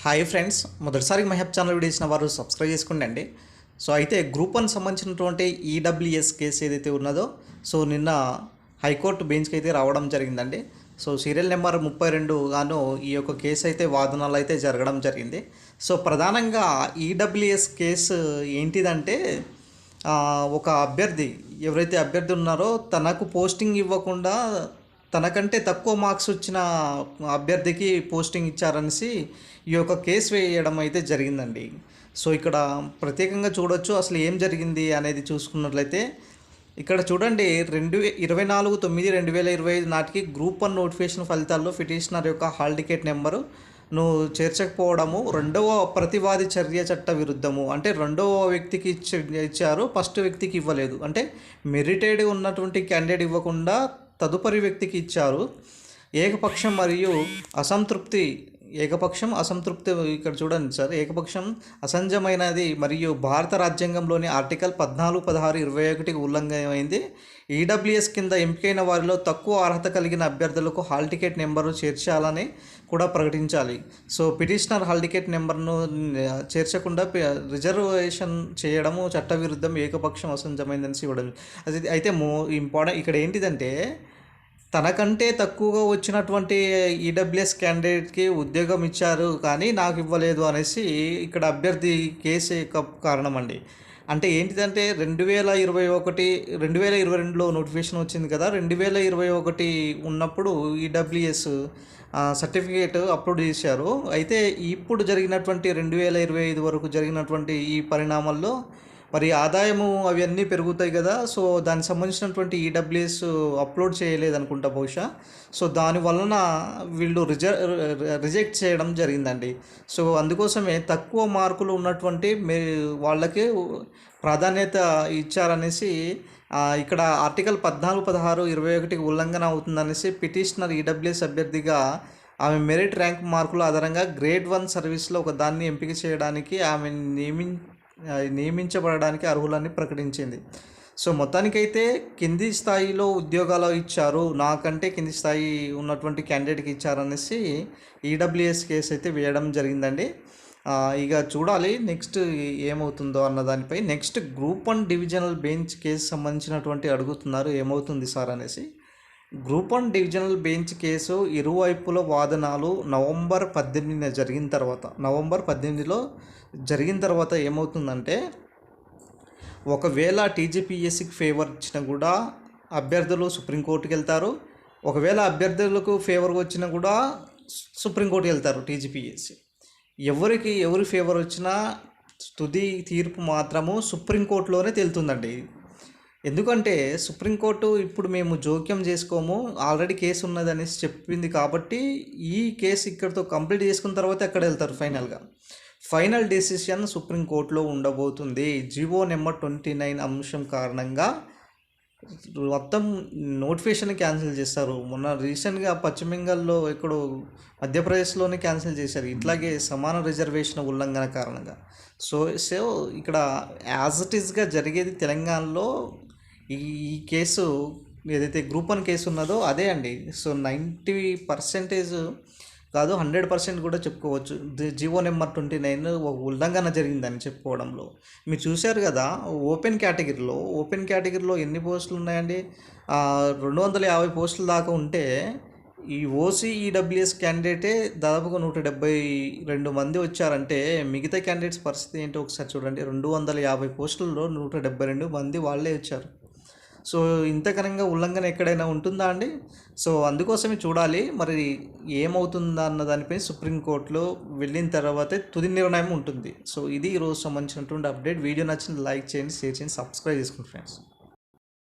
Hi friends, మొదటిసారి మహబ్ channel video ఇచ్చిన వారు సబ్స్క్రైబ్ చేసుకోండి. సో అయితే గ్రూప్ 1 సంబంధించినటువంటి ఈడబ్ల్యూఎస్ కేసు ఏదైతే ఉన్నదో నిన్న హైకోర్టు బెంచ్కి అయితే రావడం జరిగిందండి. సీరియల్ నెంబర్ 32 గాను ఈ యొక్క కేసు అయితే వాదనలు అయితే జరగడం జరిగింది. ప్రధానంగా ఈడబ్ల్యూఎస్ కేసు ఏంటిదంటే ఒక అభ్యర్థి ఎవరైతే అభ్యర్థి ఉన్నారో తనకు పోస్టింగ్ ఇవ్వకుండా తనకంటే తక్కువ మార్క్స్ వచ్చిన అభ్యర్థికి పోస్టింగ్ ఇచ్చారనేసి ఈ యొక్క కేసు వేయడం అయితే జరిగిందండి. ఇక్కడ ప్రత్యేకంగా చూడొచ్చు అసలు ఏం జరిగింది అనేది చూసుకున్నట్లయితే ఇక్కడ చూడండి 24/9/2025 నాటికి గ్రూప్ 1 నోటిఫికేషన్ ఫలితాల్లో పిటిషనర్ యొక్క హాల్ టికెట్ నెంబరు చేర్చకపోవడము రెండవ ప్రతివాది చర్య చట్ట విరుద్ధము. అంటే రెండవ వ్యక్తికి ఇచ్చారు, ఫస్ట్ వ్యక్తికి ఇవ్వలేదు. అంటే మెరిటెడ్ ఉన్నటువంటి క్యాండిడేట్ ఇవ్వకుండా తదుపరి వ్యక్తికి ఇచ్చారు. ఏకపక్షం మరియు అసంతృప్తి ఇక్కడ చూడండి సార్, ఏకపక్షం అసంజమైనది మరియు భారత రాజ్యాంగంలోని ఆర్టికల్ 14, 16, 21కి ఉల్లంఘనమైంది. ఈడబ్ల్యూఎస్ కింద ఎంపికైన వారిలో తక్కువ అర్హత కలిగిన అభ్యర్థులకు హాల్ టికెట్ నెంబరు చేర్చాలని కూడా ప్రకటించాలి. పిటిషనర్ హాల్ టికెట్ నెంబర్ను చేర్చకుండా రిజర్వేషన్ చేయడము చట్టవిరుద్ధం, ఏకపక్షం అసంజమైందని ఇవ్వడం. అయితే ఇంపార్టెంట్ ఇక్కడ ఏంటిదంటే తనకంటే తక్కువగా వచ్చినటువంటి ఈడబ్ల్యూఎస్ క్యాండిడేట్కి ఉద్యోగం ఇచ్చారు కానీ నాకు ఇవ్వలేదు అనేసి ఇక్కడ అభ్యర్థి కేసు కారణం అండి. అంటే ఏంటిదంటే 2022లో నోటిఫికేషన్ వచ్చింది కదా, 2021 ఉన్నప్పుడు ఈడబ్ల్యూఎస్ సర్టిఫికేట్ అప్లోడ్ చేశారు. అయితే ఇప్పుడు జరిగినటువంటి 2025 వరకు జరిగినటువంటి ఈ పరిణామాల్లో మరి ఆదాయము అవన్నీ పెరుగుతాయి కదా, దానికి సంబంధించినటువంటి ఈడబ్ల్యూఎస్ అప్లోడ్ చేయలేదనుకుంటా బహుశా. దానివలన వీళ్ళు రిజెక్ట్ చేయడం జరిగిందండి. అందుకోసమే తక్కువ మార్కులు ఉన్నటువంటి వాళ్ళకి ప్రాధాన్యత ఇచ్చారనేసి ఇక్కడ ఆర్టికల్ 14, 16, 21కి ఉల్లంఘన అవుతుందనేసి పిటిషనర్ ఈడబ్ల్యూఎస్ అభ్యర్థిగా ఆమె మెరిట్ ర్యాంక్ మార్కుల ఆధారంగా గ్రేడ్ 1 సర్వీస్లో ఒక దాన్ని ఎంపిక చేయడానికి ఆమె నియమించబడడానికి అర్హులని ప్రకటించింది. మొత్తానికైతే కింది స్థాయిలో ఉద్యోగాలు ఇచ్చారు, నాకంటే కింది స్థాయి ఉన్నటువంటి క్యాండిడేట్కి ఇచ్చారనేసి ఈడబ్ల్యూఎస్ కేసు అయితే వేయడం జరిగిందండి. ఇక చూడాలి నెక్స్ట్ ఏమవుతుందో అన్న దానిపై. Next group 1 divisional bench case సంబంధించినటువంటి అడుగుతున్నారు ఏమవుతుంది సార్ అనేసి. గ్రూప్ 1 డివిజనల్ బెంచ్ కేసు ఇరువైపుల వాదనలు నవంబర్ 18 జరిగిన తర్వాత ఏమవుతుందంటే ఒకవేళ టీజీపీఎస్సీకి ఫేవర్ ఇచ్చినా కూడా అభ్యర్థులు సుప్రీంకోర్టుకి వెళ్తారు, ఒకవేళ అభ్యర్థులకు ఫేవర్ వచ్చినా కూడా సుప్రీంకోర్టుకి వెళ్తారు టీజీపీఎస్సీ. ఎవరి ఫేవర్ వచ్చినా తుది తీర్పు మాత్రము సుప్రీంకోర్టులోనే తేలుతుందండి. ఎందుకంటే సుప్రీంకోర్టు ఇప్పుడు మేము జోక్యం చేసుకోము, ఆల్రెడీ కేసు ఉన్నదనేసి చెప్పింది కాబట్టి ఈ కేసు ఇక్కడితో కంప్లీట్ చేసుకున్న తర్వాత అక్కడ వెళ్తారు. ఫైనల్ డెసిషన్ సుప్రీంకోర్టులో ఉండబోతుంది. జీవో నెంబర్ 29 అంశం కారణంగా మొత్తం నోటిఫికేషన్ క్యాన్సిల్ చేస్తారు. మొన్న రీసెంట్గా పశ్చిమ బెంగాల్లో ఎక్కడో మధ్యప్రదేశ్లోనే క్యాన్సిల్ చేశారు ఇట్లాగే సమాన రిజర్వేషన్ ఉల్లంఘన కారణంగా. ఇక్కడ యాజ్ ఇట్ ఈస్గా జరిగేది తెలంగాణలో ఈ కేసు ఏదైతే గ్రూప్ 1 కేసు ఉన్నదో అదే అండి. 90% కాదు 100% కూడా చెప్పుకోవచ్చు జీవో నెంబర్ 29 ఒక ఉల్లంఘన జరిగిందని చెప్పుకోవడంలో. మీరు చూశారు కదా, ఓపెన్ కేటగిరీలో ఎన్ని పోస్టులు ఉన్నాయండి, 250 పోస్టుల దాకా ఉంటే ఈ ఓసీ ఈడబ్ల్యూఎస్ క్యాండిడేటే దాదాపుగా 172 మంది వచ్చారంటే మిగతా క్యాండిడేట్స్ పరిస్థితి ఏంటో ఒకసారి చూడండి. 250 పోస్టుల్లో 172 మంది వాళ్ళే వచ్చారు. ఇంతకనంగా ఉల్లంఘన ఎక్కడైనా ఉంటుందా అండి? అందుకోసమే చూడాలి మరి ఏమవుతుందా అన్న దానిపై సుప్రీంకోర్టులో వెళ్ళిన తర్వాతే తుది నిర్ణయం ఉంటుంది. ఇది ఈరోజు సంబంధించినటువంటి అప్డేట్. వీడియో నచ్చిన లైక్ చేయండి, షేర్ చేయండి, సబ్స్క్రైబ్ చేసుకోండి ఫ్రెండ్స్.